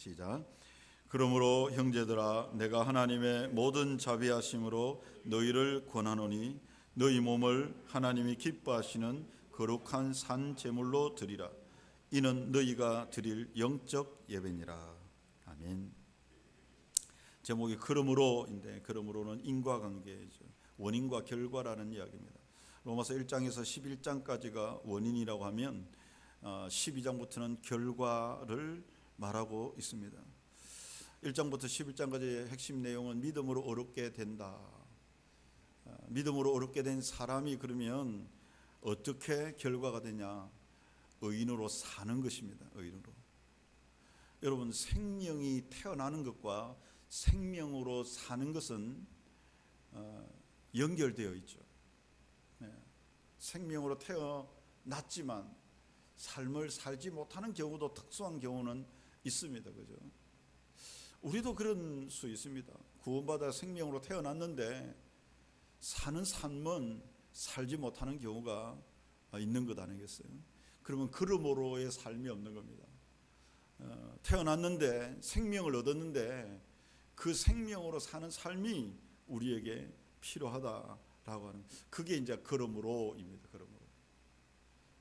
시작. 그러므로 형제들아, 내가 하나님의 모든 자비하심으로 너희를 권하노니 너희 몸을 하나님이 기뻐하시는 거룩한 산 제물로 드리라. 이는 너희가 드릴 영적 예배니라. 아멘. 제목이 그러므로인데, 그러므로는 인과관계죠. 원인과 결과라는 이야기입니다. 로마서 1장에서 11장까지가 원인이라고 하면 12장부터는 결과를 말하고 있습니다. 1장부터 11장까지의 핵심 내용은 믿음으로 어렵게 된다. 믿음으로 어렵게 된 사람이 그러면 어떻게 결과가 되냐? 의인으로 사는 것입니다. 의인으로. 여러분, 생명이 태어나는 것과 생명으로 사는 것은 연결되어 있죠. 생명으로 태어났지만 삶을 살지 못하는 경우도, 특수한 경우는 있습니다. 그죠? 우리도 그런 수 있습니다. 구원받아 생명으로 태어났는데 사는 삶은 살지 못하는 경우가 있는 것 아니겠어요? 그러면 그러므로의 삶이 없는 겁니다. 태어났는데 생명을 얻었는데 그 생명으로 사는 삶이 우리에게 필요하다라고 하는, 그게 이제 그러므로입니다. 그러므로.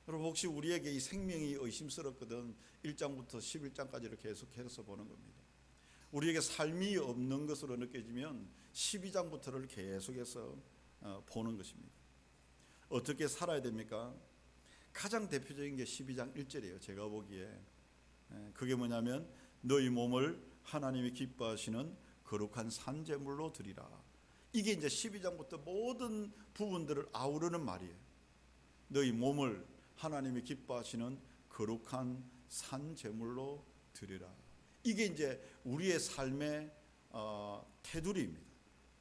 여러분, 혹시 우리에게 이 생명이 의심스럽거든 1장부터 11장까지를 계속해서 보는 겁니다. 우리에게 삶이 없는 것으로 느껴지면 12장부터를 계속해서 보는 것입니다. 어떻게 살아야 됩니까? 가장 대표적인 게 12장 1절이에요. 제가 보기에 그게 뭐냐면 너희 몸을 하나님이 기뻐하시는 거룩한 산제물로 드리라. 이게 이제 12장부터 모든 부분들을 아우르는 말이에요. 너희 몸을 하나님이 기뻐하시는 거룩한 산제물로 드리라. 이게 이제 우리의 삶의 테두리입니다.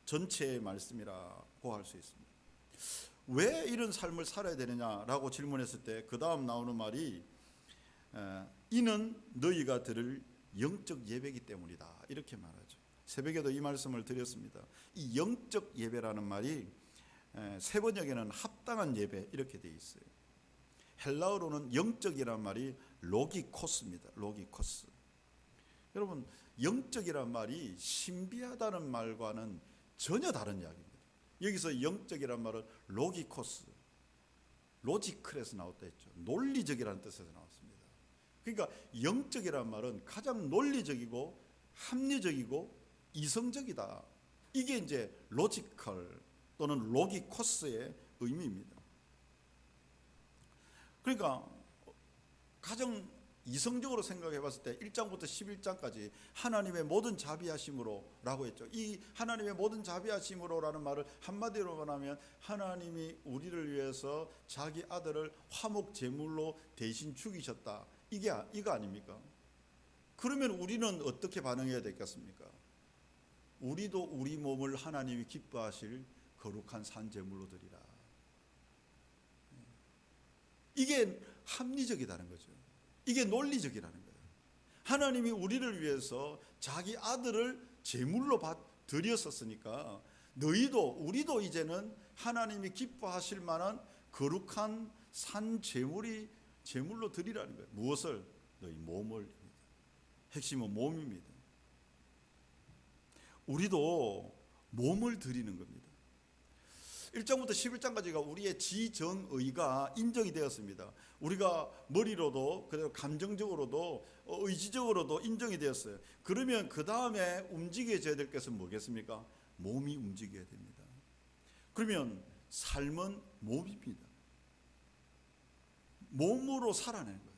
전체의 말씀이라고 할 수 있습니다. 왜 이런 삶을 살아야 되느냐라고 질문했을 때 그 다음 나오는 말이 이는 너희가 들을 영적 예배이기 때문이다, 이렇게 말하죠. 새벽에도 이 말씀을 드렸습니다. 이 영적 예배라는 말이 세 번역에는 합당한 예배 이렇게 되어 있어요. 헬라어로는 영적이라는 말이 로기코스입니다. 로기코스. 여러분, 영적이라는 말이 신비하다는 말과는 전혀 다른 이야기입니다. 여기서 영적이라는 말은 로기코스, 로지클에서 나왔다 했죠. 논리적이라는 뜻에서 나왔습니다. 그러니까 영적이라는 말은 가장 논리적이고 합리적이고 이성적이다. 이게 이제 로지컬 또는 로기코스의 의미입니다. 그러니까 가장 이성적으로 생각해 봤을 때 1장부터 11장까지 하나님의 모든 자비하심으로 라고 했죠. 이 하나님의 모든 자비하심으로라는 말을 한마디로 말하면 하나님이 우리를 위해서 자기 아들을 화목 제물로 대신 죽이셨다. 이거 아닙니까? 그러면 우리는 어떻게 반응해야 되겠습니까? 우리도 우리 몸을 하나님이 기뻐하실 거룩한 산 제물로 드리라. 이게 합리적이라는 거죠. 이게 논리적이라는 거예요. 하나님이 우리를 위해서 자기 아들을 제물로 드렸었으니까 우리도 이제는 하나님이 기뻐하실 만한 거룩한 산 제물로 드리라는 거예요. 무엇을? 너희 몸을. 핵심은 몸입니다. 우리도 몸을 드리는 겁니다. 1장부터 11장까지가 우리의 지정의가 인정이 되었습니다. 우리가 머리로도 그리고 감정적으로도 의지적으로도 인정이 되었어요. 그러면 그 다음에 움직여져야 될 것은 뭐겠습니까? 몸이 움직여야 됩니다. 그러면 삶은 몸입니다. 몸으로 살아내는 거예요.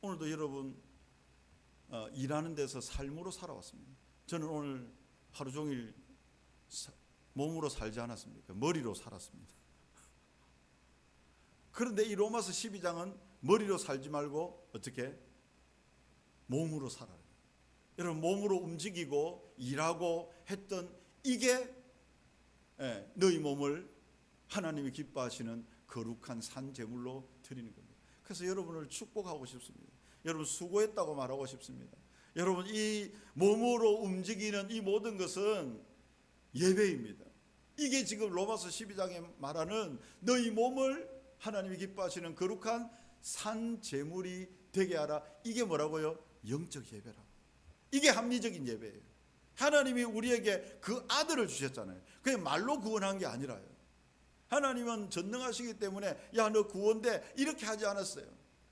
오늘도 여러분 일하는 데서 삶으로 살아왔습니다. 저는 오늘 하루 종일 몸으로 살지 않았습니까? 머리로 살았습니다. 그런데 이 로마서 12장은 머리로 살지 말고 어떻게? 몸으로 살아요. 여러분, 몸으로 움직이고 일하고 했던 이게 너희 몸을 하나님이 기뻐하시는 거룩한 산 제물로 드리는 겁니다. 그래서 여러분을 축복하고 싶습니다. 여러분 수고했다고 말하고 싶습니다. 여러분, 이 몸으로 움직이는 이 모든 것은 예배입니다. 이게 지금 로마서 12장에 말하는 너희 몸을 하나님이 기뻐하시는 거룩한 산 제물이 되게 하라. 이게 뭐라고요? 영적 예배라고. 이게 합리적인 예배예요. 하나님이 우리에게 그 아들을 주셨잖아요. 그냥 말로 구원한 게 아니라요. 하나님은 전능하시기 때문에 야 너 구원돼 이렇게 하지 않았어요.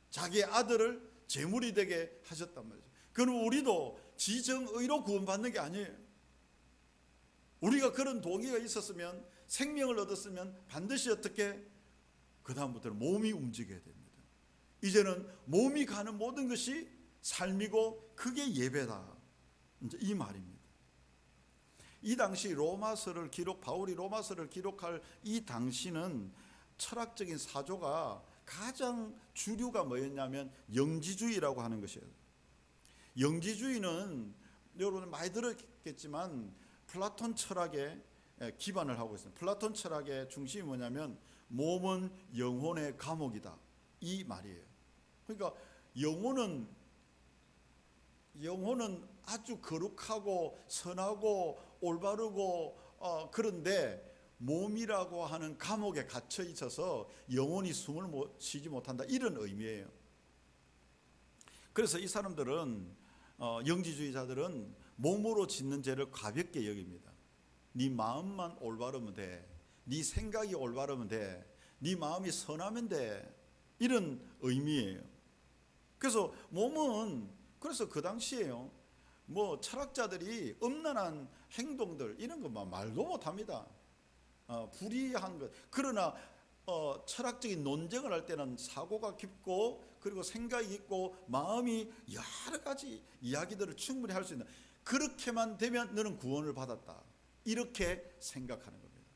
자기의 아들을 제물이 되게 하셨단 말이죠. 그럼 우리도 지정의로 구원받는 게 아니에요. 우리가 그런 동기가 있었으면, 생명을 얻었으면 반드시 어떻게 그 다음부터는 몸이 움직여야 됩니다. 이제는 몸이 가는 모든 것이 삶이고 그게 예배다, 이제 이 말입니다. 이 당시 바울이 로마서를 기록할 이 당시는 철학적인 사조가 가장 주류가 뭐였냐면 영지주의라고 하는 것이에요. 영지주의는 여러분 많이 들었겠지만 플라톤 철학에 기반을 하고 있습니다. 플라톤 철학의 중심이 뭐냐면 몸은 영혼의 감옥이다, 이 말이에요. 그러니까 영혼은 아주 거룩하고 선하고 올바르고 그런데 몸이라고 하는 감옥에 갇혀 있어서 영혼이 숨을 쉬지 못한다, 이런 의미예요. 그래서 이 사람들은 영지주의자들은 몸으로 짓는 죄를 가볍게 여깁니다. 네 마음만 올바르면 돼, 네 생각이 올바르면 돼, 네 마음이 선하면 돼, 이런 의미예요. 그래서 몸은, 그래서 그 당시에요, 뭐 철학자들이 음란한 행동들 이런 것만 말도 못합니다. 불의한 것. 그러나 철학적인 논쟁을 할 때는 사고가 깊고 그리고 생각이 깊고 마음이 여러 가지 이야기들을 충분히 할 수 있는, 그렇게만 되면 너는 구원을 받았다, 이렇게 생각하는 겁니다.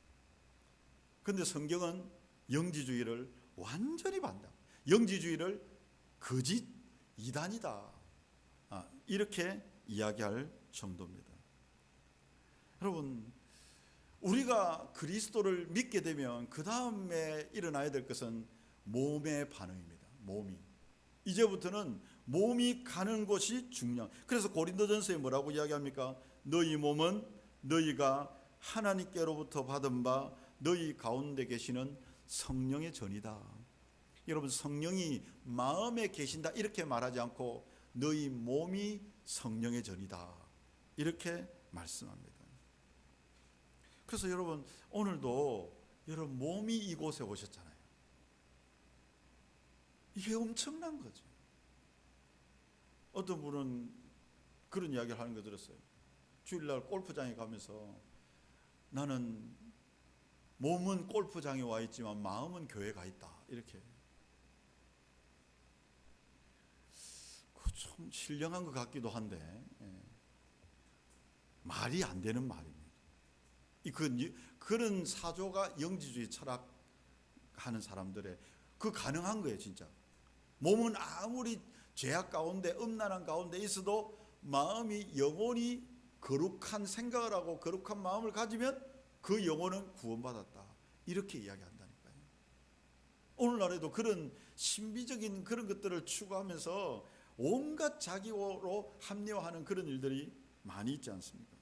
그런데 성경은 영지주의를 완전히 반대합니다. 영지주의를 거짓 이단이다, 이렇게 이야기할 정도입니다. 여러분, 우리가 그리스도를 믿게 되면 그 다음에 일어나야 될 것은 몸의 반응입니다. 몸이 이제부터는 몸이 가는 곳이 중요한. 그래서 고린도전서에 뭐라고 이야기합니까? 너희 몸은 너희가 하나님께로부터 받은 바 너희 가운데 계시는 성령의 전이다. 여러분, 성령이 마음에 계신다 이렇게 말하지 않고 너희 몸이 성령의 전이다, 이렇게 말씀합니다. 그래서 여러분, 오늘도 여러분 몸이 이곳에 오셨잖아요. 이게 엄청난 거죠. 어떤 분은 그런 이야기를 하는 거 들었어요. 주일날 골프장에 가면서 나는 몸은 골프장에 와 있지만 마음은 교회에 가 있다, 이렇게. 좀 신령한 것 같기도 한데 말이 안 되는 말입니다. 그런 사조가 영지주의 철학하는 사람들의 가능한 거예요. 진짜 몸은 아무리 죄악 가운데 음란한 가운데 있어도 마음이, 영혼이 거룩한 생각을 하고 거룩한 마음을 가지면 그 영혼은 구원받았다, 이렇게 이야기한다니까요. 오늘날에도 그런 신비적인 그런 것들을 추구하면서 온갖 자기로 합리화하는 그런 일들이 많이 있지 않습니까?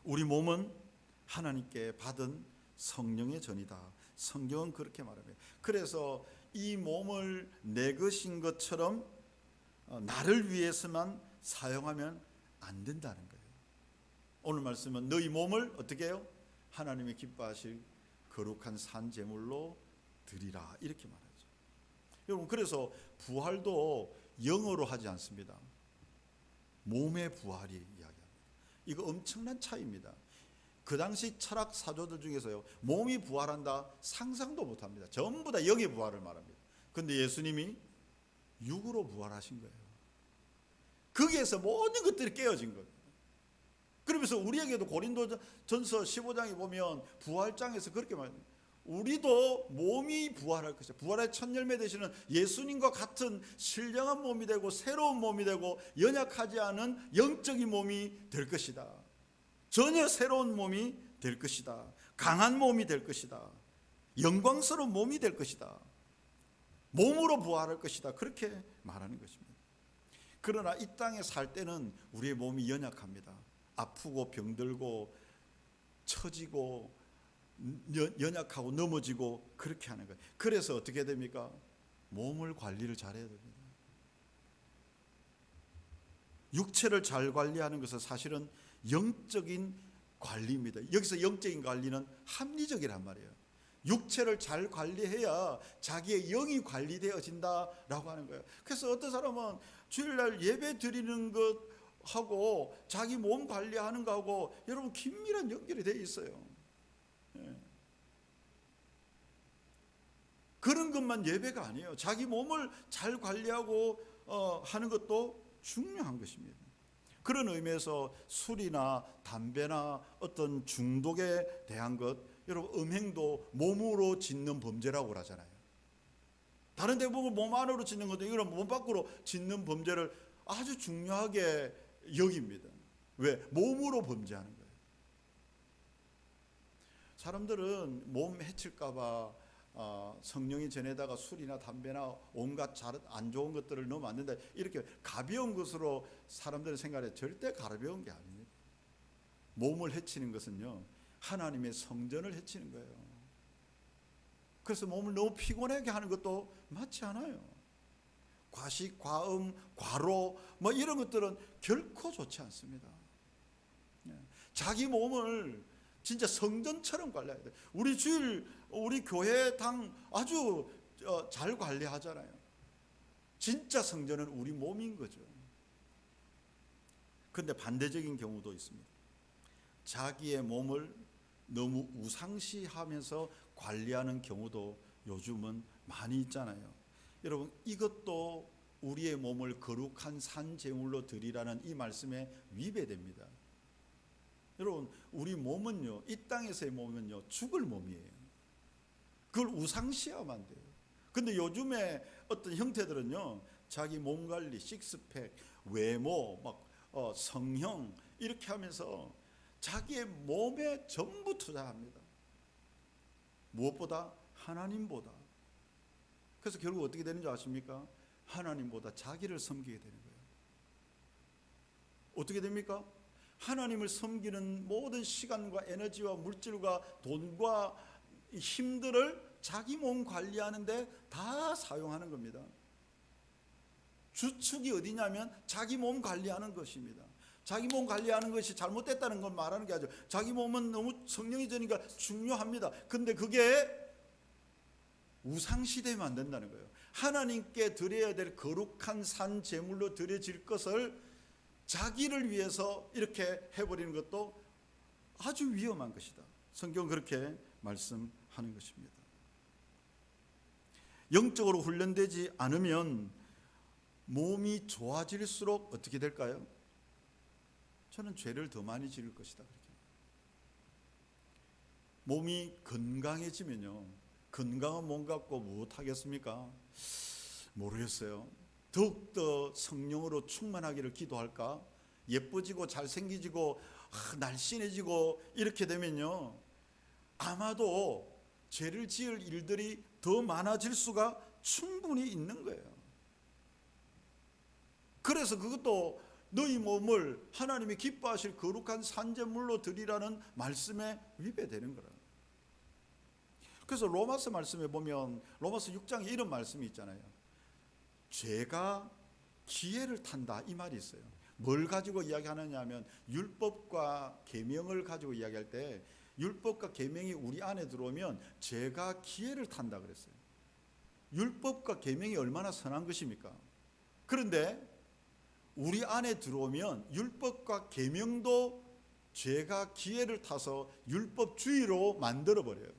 우리 몸은 하나님께 받은 성령의 전이다, 성경은 그렇게 말합니다. 그래서 이 몸을 내 것인 것처럼 나를 위해서만 사용하면 안 된다는 거예요. 오늘 말씀은 너희 몸을 어떻게 해요? 하나님이 기뻐하실 거룩한 산 제물로 드리라, 이렇게 말하죠. 여러분, 그래서 부활도 영어로 하지 않습니다. 몸의 부활이 이야기합니다. 이거 엄청난 차이입니다. 그 당시 철학 사조들 중에서요, 몸이 부활한다 상상도 못합니다. 전부 다 영의 부활을 말합니다. 그런데 예수님이 육으로 부활하신 거예요. 거기에서 모든 것들이 깨어진 거예요. 그러면서 우리에게도 고린도전서 15장에 보면 부활장에서 그렇게 말합니다. 우리도 몸이 부활할 것이다. 부활의 첫 열매 되시는 예수님과 같은 신령한 몸이 되고 새로운 몸이 되고 연약하지 않은 영적인 몸이 될 것이다. 전혀 새로운 몸이 될 것이다. 강한 몸이 될 것이다. 영광스러운 몸이 될 것이다. 몸으로 부활할 것이다. 그렇게 말하는 것입니다. 그러나 이 땅에 살 때는 우리의 몸이 연약합니다. 아프고 병들고 처지고 연약하고 넘어지고 그렇게 하는 거예요. 그래서 어떻게 됩니까? 몸을 관리를 잘해야 됩니다. 육체를 잘 관리하는 것은 사실은 영적인 관리입니다. 여기서 영적인 관리는 합리적이란 말이에요. 육체를 잘 관리해야 자기의 영이 관리되어진다라고 하는 거예요. 그래서 어떤 사람은 주일날 예배 드리는 것하고 자기 몸 관리하는 거하고 여러분 긴밀한 연결이 되어 있어요. 그런 것만 예배가 아니에요. 자기 몸을 잘 관리하고 하는 것도 중요한 것입니다. 그런 의미에서 술이나 담배나 어떤 중독에 대한 것, 여러분 음행도 몸으로 짓는 범죄라고 하잖아요. 다른 데 보면 몸 안으로 짓는 것도 이거는 몸 밖으로 짓는 범죄를 아주 중요하게 여깁니다. 왜? 몸으로 범죄하는 거예요. 사람들은 몸 해칠까 봐 성령이 전에다가 술이나 담배나 온갖 안 좋은 것들을 넣으면 안 된다, 이렇게 가벼운 것으로 사람들은 생각해. 절대 가벼운 게 아닙니다. 몸을 해치는 것은요, 하나님의 성전을 해치는 거예요. 그래서 몸을 너무 피곤하게 하는 것도 맞지 않아요. 과식, 과음, 과로 뭐 이런 것들은 결코 좋지 않습니다. 자기 몸을 진짜 성전처럼 관리해야 돼요. 우리 주일, 우리 교회 당 아주 잘 관리하잖아요. 진짜 성전은 우리 몸인 거죠. 그런데 반대적인 경우도 있습니다. 자기의 몸을 너무 우상시하면서 관리하는 경우도 요즘은 많이 있잖아요. 여러분, 이것도 우리의 몸을 거룩한 산 제물로 드리라는 이 말씀에 위배됩니다. 여러분, 우리 몸은요, 이 땅에서의 몸은요, 죽을 몸이에요. 그걸 우상시하면 안 돼요. 근데 요즘에 어떤 형태들은요, 자기 몸 관리, 식스팩, 외모, 성형 이렇게 하면서 자기의 몸에 전부 투자합니다. 무엇보다? 하나님보다. 그래서 결국 어떻게 되는 줄 아십니까? 하나님보다 자기를 섬기게 되는 거예요. 어떻게 됩니까? 하나님을 섬기는 모든 시간과 에너지와 물질과 돈과 힘들을 자기 몸 관리하는데 다 사용하는 겁니다. 주축이 어디냐면 자기 몸 관리하는 것입니다. 자기 몸 관리하는 것이 잘못됐다는 건 말하는 게 아니죠. 자기 몸은 너무 성령이 되니까 중요합니다. 근데 그게 우상시되면 안 된다는 거예요. 하나님께 드려야 될 거룩한 산 제물로 드려질 것을 자기를 위해서 이렇게 해버리는 것도 아주 위험한 것이다. 성경은 그렇게 말씀하는 것입니다. 영적으로 훈련되지 않으면 몸이 좋아질수록 어떻게 될까요? 저는 죄를 더 많이 지을 것이다. 그렇게. 몸이 건강해지면요, 건강한 몸 갖고 무엇하겠습니까? 모르겠어요. 더욱더 성령으로 충만하기를 기도할까? 예뻐지고 잘생기지고 날씬해지고 이렇게 되면요, 아마도 죄를 지을 일들이 더 많아질 수가 충분히 있는 거예요. 그래서 그것도 너희 몸을 하나님이 기뻐하실 거룩한 산제물로 드리라는 말씀에 위배되는 거라. 그래서 로마서 말씀에 보면 로마서 6장에 이런 말씀이 있잖아요. 죄가 기회를 탄다, 이 말이 있어요. 뭘 가지고 이야기하느냐 하면 율법과 계명을 가지고 이야기할 때 율법과 계명이 우리 안에 들어오면 죄가 기회를 탄다 그랬어요. 율법과 계명이 얼마나 선한 것입니까? 그런데 우리 안에 들어오면 율법과 계명도 죄가 기회를 타서 율법주의로 만들어버려요.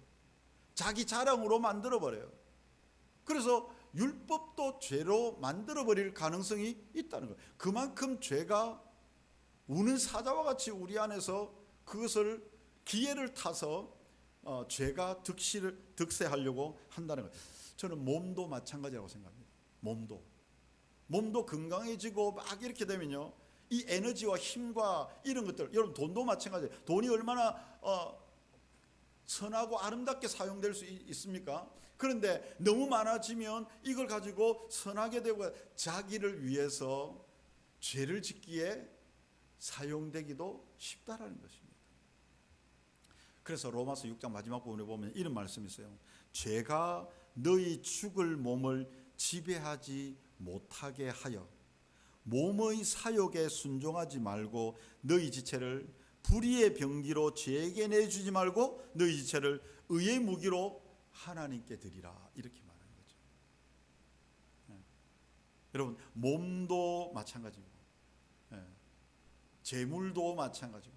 자기 자랑으로 만들어버려요. 그래서 율법도 죄로 만들어버릴 가능성이 있다는 거예요. 그만큼 죄가 우는 사자와 같이 우리 안에서 그것을 기회를 타서 죄가 득세하려고 한다는 거예요. 저는 몸도 마찬가지라고 생각합니다. 몸도 건강해지고 막 이렇게 되면요, 이 에너지와 힘과 이런 것들, 여러분 돈도 마찬가지예요. 돈이 얼마나 선하고 아름답게 사용될 수 있습니까? 그런데 너무 많아지면 이걸 가지고 선하게 되고 자기를 위해서 죄를 짓기에 사용되기도 쉽다라는 것입니다. 그래서 로마서 6장 마지막 부분에 보면 이런 말씀이 있어요. 죄가 너희 죽을 몸을 지배하지 못하게 하여 몸의 사욕에 순종하지 말고 너희 지체를 불의의 병기로 죄에게 내주지 말고 너희 지체를 의의 무기로 하나님께 드리라. 이렇게 말하는 거죠. 여러분, 몸도 마찬가지고 재물도 마찬가지고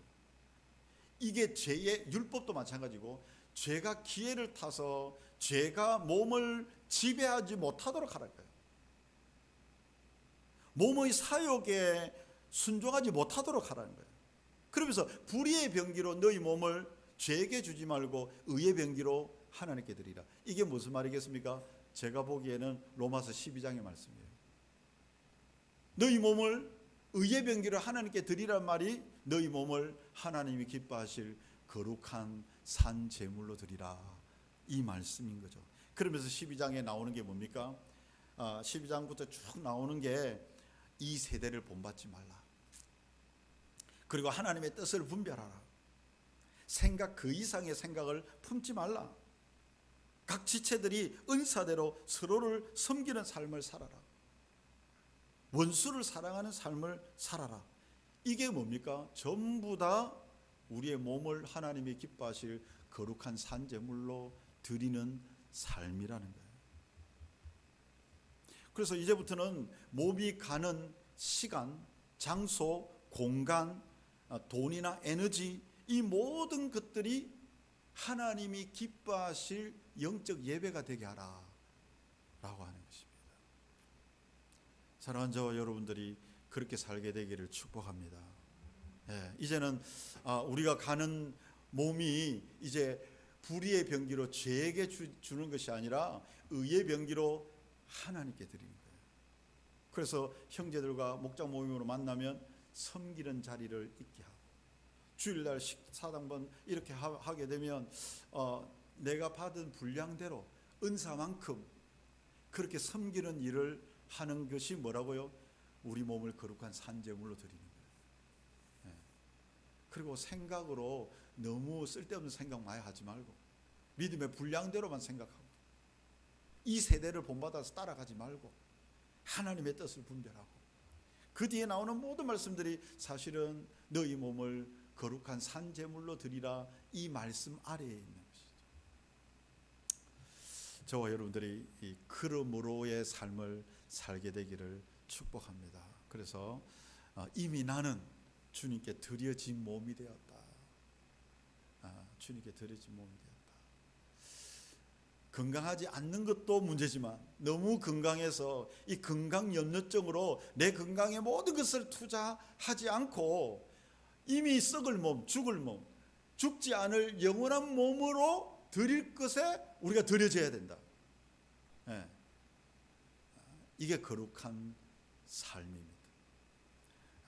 이게 죄의 율법도 마찬가지고 죄가 기회를 타서 죄가 몸을 지배하지 못하도록 하라는 거예요. 몸의 사욕에 순종하지 못하도록 하라는 거예요. 그러면서 불의의 병기로 너희 몸을 죄에게 주지 말고 의의 병기로 하나님께 드리라. 이게 무슨 말이겠습니까? 제가 보기에는 로마서 12장의 말씀이에요. 너희 몸을 의의 병기로 하나님께 드리란 말이 너희 몸을 하나님이 기뻐하실 거룩한 산 제물로 드리라, 이 말씀인 거죠. 그러면서 12장에 나오는 게 뭡니까? 12장부터 쭉 나오는 게 이 세대를 본받지 말라. 그리고 하나님의 뜻을 분별하라. 생각 그 이상의 생각을 품지 말라. 각 지체들이 은사대로 서로를 섬기는 삶을 살아라. 원수를 사랑하는 삶을 살아라. 이게 뭡니까? 전부 다 우리의 몸을 하나님이 기뻐하실 거룩한 산제물로 드리는 삶이라는 거예요. 그래서 이제부터는 몸이 가는 시간, 장소, 공간, 돈이나 에너지, 이 모든 것들이 하나님이 기뻐하실 영적 예배가 되게 하라 라고 하는 것입니다. 사랑하는 저와 여러분들이 그렇게 살게 되기를 축복합니다. 이제는 우리가 가는 몸이 이제 불의의 병기로 죄에게 주는 것이 아니라 의의 병기로 하나님께 드리는 거예요. 그래서 형제들과 목장 모임으로 만나면 섬기는 자리를 있게 하고, 주일날 식사당번 이렇게 하게 되면 내가 받은 분량대로 은사만큼 그렇게 섬기는 일을 하는 것이 뭐라고요? 우리 몸을 거룩한 산제물로 드리는 거예요. 그리고 생각으로 너무 쓸데없는 생각 많이 하지 말고 믿음의 분량대로만 생각하고 이 세대를 본받아서 따라가지 말고 하나님의 뜻을 분별하고 그 뒤에 나오는 모든 말씀들이 사실은 너희 몸을 거룩한 산제물로 드리라, 이 말씀 아래에 있는 것이죠. 저와 여러분들이 이 그러므로의 삶을 살게 되기를 축복합니다. 그래서 이미 나는 주님께 드려진 몸이 되었다. 주님께 드려진 몸이 되었다. 건강하지 않는 것도 문제지만 너무 건강해서 이 건강염려증으로 내 건강에 모든 것을 투자하지 않고 이미 썩을 몸, 죽을 몸, 죽지 않을 영원한 몸으로 드릴 것에 우리가 드려져야 된다. 이게 거룩한 삶입니다.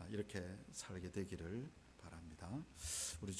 이렇게 살게 되기를 바랍니다. 우리